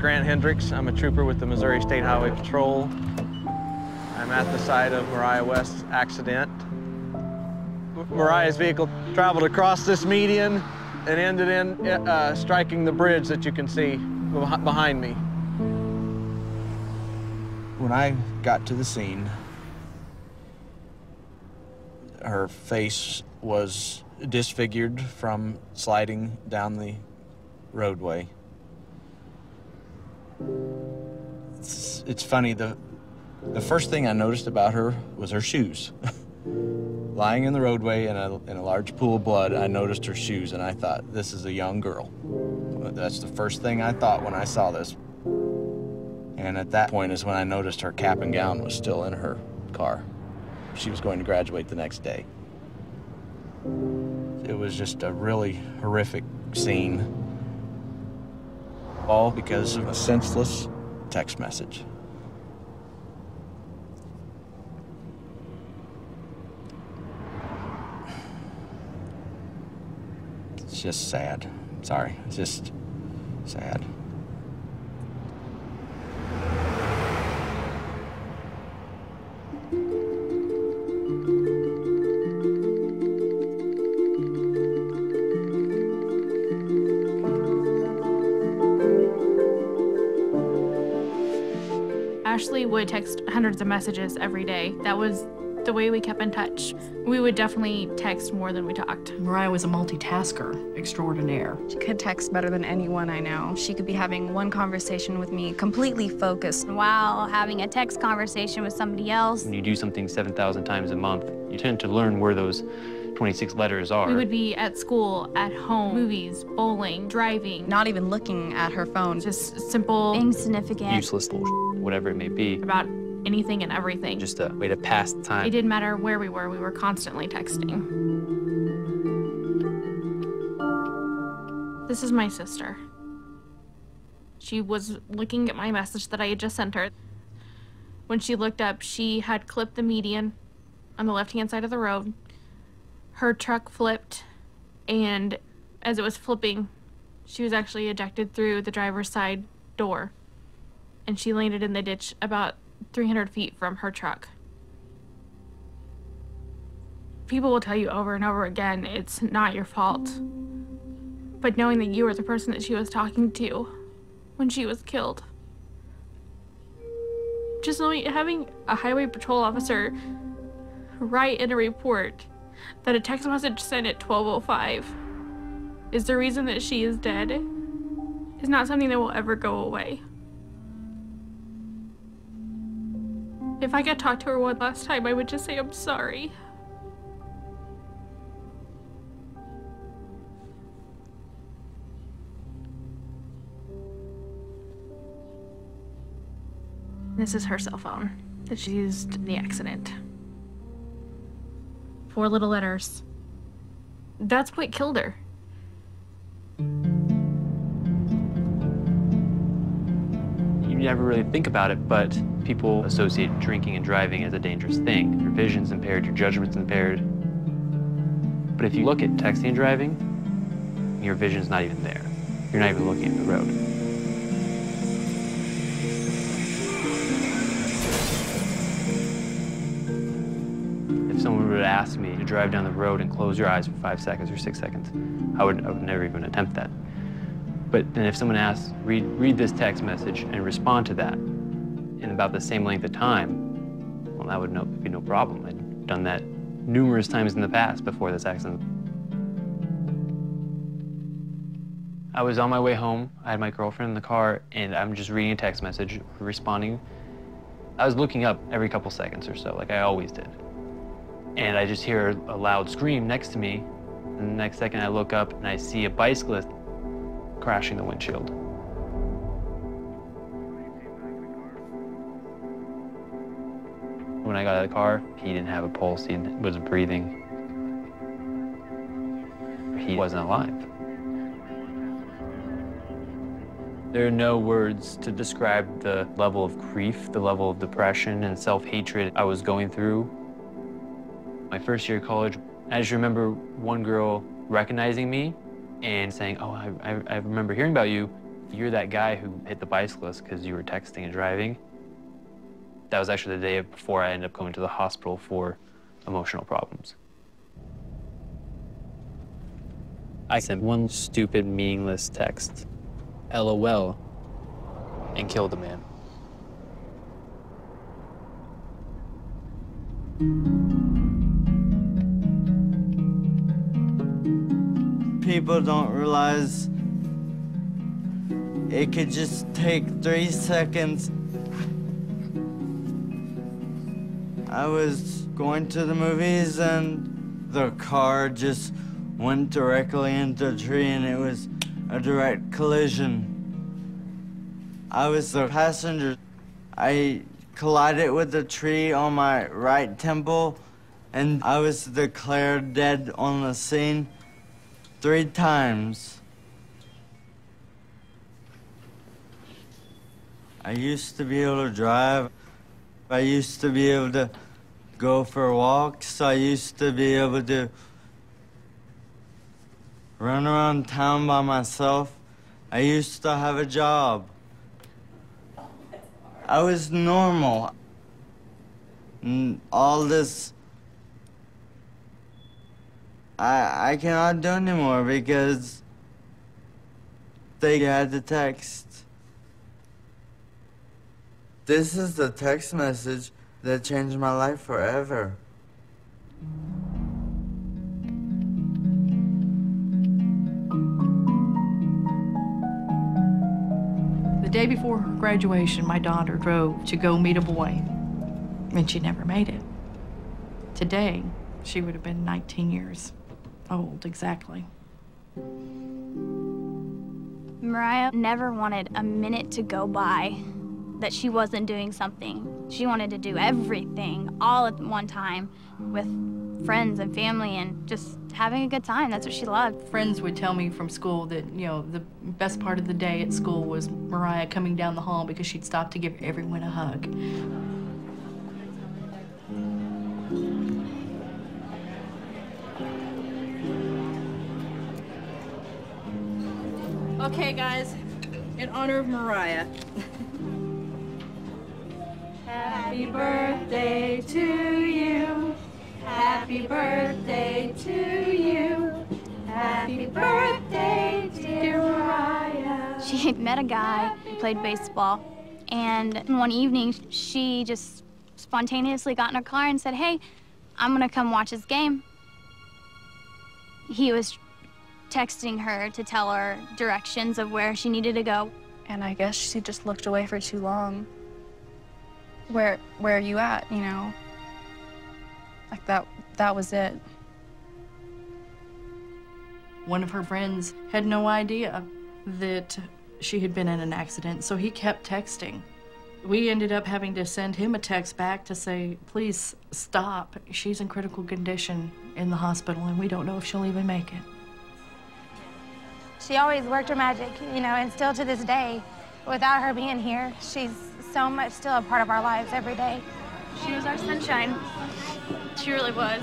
Grant Hendricks. I'm a trooper with the Missouri State Highway Patrol. I'm at the site of Mariah West's accident. Mariah's vehicle traveled across this median and ended in striking the bridge that you can see behind me. When I got to the scene, her face was disfigured from sliding down the roadway. It's funny, the first thing I noticed about her was her shoes. Lying in the roadway in a large pool of blood, I noticed her shoes and I thought, this is a young girl. That's the first thing I thought when I saw this. And at that point is when I noticed her cap and gown was still in her car. She was going to graduate the next day. It was just a really horrific scene, all because of a senseless text message. It's just sad. Sorry, it's just sad. Ashley would text hundreds of messages every day. That was the way we kept in touch. We would definitely text more than we talked. Mariah was a multitasker extraordinaire. She could text better than anyone I know. She could be having one conversation with me, completely focused, while having a text conversation with somebody else. When you do something 7,000 times a month, you tend to learn where those 26 letters are. We would be at school, at home, movies, bowling, driving. Not even looking at her phone. Just simple, insignificant, useless bullshit, whatever it may be. About anything and everything. Just a way to pass the time. It didn't matter where we were constantly texting. This is my sister. She was looking at my message that I had just sent her. When she looked up, she had clipped the median on the left-hand side of the road. Her truck flipped, and as it was flipping, she was actually ejected through the driver's side door, and she landed in the ditch about 300 feet from her truck. People will tell you over and over again, it's not your fault. But knowing that you were the person that she was talking to when she was killed. Just knowing, having a highway patrol officer write in a report that a text message sent at 12:05 is the reason that she is dead is not something that will ever go away. If I could talk to her one last time, I would just say, I'm sorry. This is her cell phone that she used in the accident. 4 little letters. That's what killed her. You never really think about it, but people associate drinking and driving as a dangerous thing. Your vision's impaired, your judgment's impaired. But if you look at texting and driving, your vision's not even there. You're not even looking at the road. If someone would ask me to drive down the road and close your eyes for 5 seconds or 6 seconds, I would never even attempt that. But then if someone asks, read this text message and respond to that in about the same length of time, well, that would be no problem. I'd done that numerous times in the past before this accident. I was on my way home. I had my girlfriend in the car, and I'm just reading a text message, responding. I was looking up every couple seconds or so, like I always did. And I just hear a loud scream next to me, and the next second I look up and I see a bicyclist crashing the windshield. When I got out of the car, he didn't have a pulse, he wasn't breathing. He wasn't alive. There are no words to describe the level of grief, the level of depression and self-hatred I was going through. My first year of college, I just remember one girl recognizing me and saying, oh, I remember hearing about you, You're that guy who hit the bicyclist because you were texting and driving. That was actually the day before I ended up going to the hospital for emotional problems. I sent one stupid, meaningless text, LOL, and killed a man. People don't realize it could just take 3 seconds. I was going to the movies and the car just went directly into a tree and it was a direct collision. I was the passenger. I collided with the tree on my right temple and I was declared dead on the scene 3 times. I used to be able to drive. I used to be able to go for walks. I used to be able to run around town by myself. I used to have a job. I was normal. And all this, I cannot do anymore because they had the text. This is the text message that changed my life forever. The day before her graduation, my daughter drove to go meet a boy, and she never made it. Today, she would have been 19 years old, exactly. Mariah never wanted a minute to go by that she wasn't doing something. She wanted to do everything all at one time with friends and family and just having a good time. That's what she loved. Friends would tell me from school that, you know, the best part of the day at school was Mariah coming down the hall because she'd stop to give everyone a hug. Okay, guys, in honor of Mariah. Happy birthday to you. Happy birthday to you. Happy birthday, dear Mariah. She had met a guy who played baseball, and one evening she just spontaneously got in her car and said, "Hey, I'm gonna come watch his game." He was texting her to tell her directions of where she needed to go. And I guess she just looked away for too long. Where are you at, you know? Like that was it. One of her friends had no idea that she had been in an accident, so he kept texting. We ended up having to send him a text back to say, please stop. She's in critical condition in the hospital, and we don't know if she'll even make it. She always worked her magic, you know, and still to this day, without her being here, she's so much still a part of our lives every day. She was our sunshine. She really was.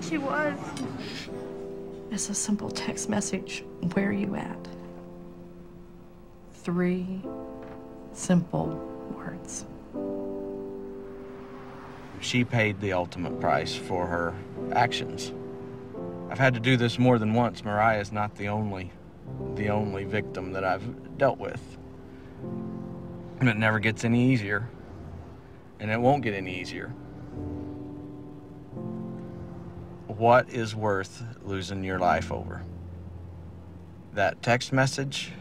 She was. It's a simple text message. Where are you at? 3 simple words. She paid the ultimate price for her actions. I've had to do this more than once. Mariah is not the only victim that I've dealt with. And it never gets any easier. And it won't get any easier. What is worth losing your life over? That text message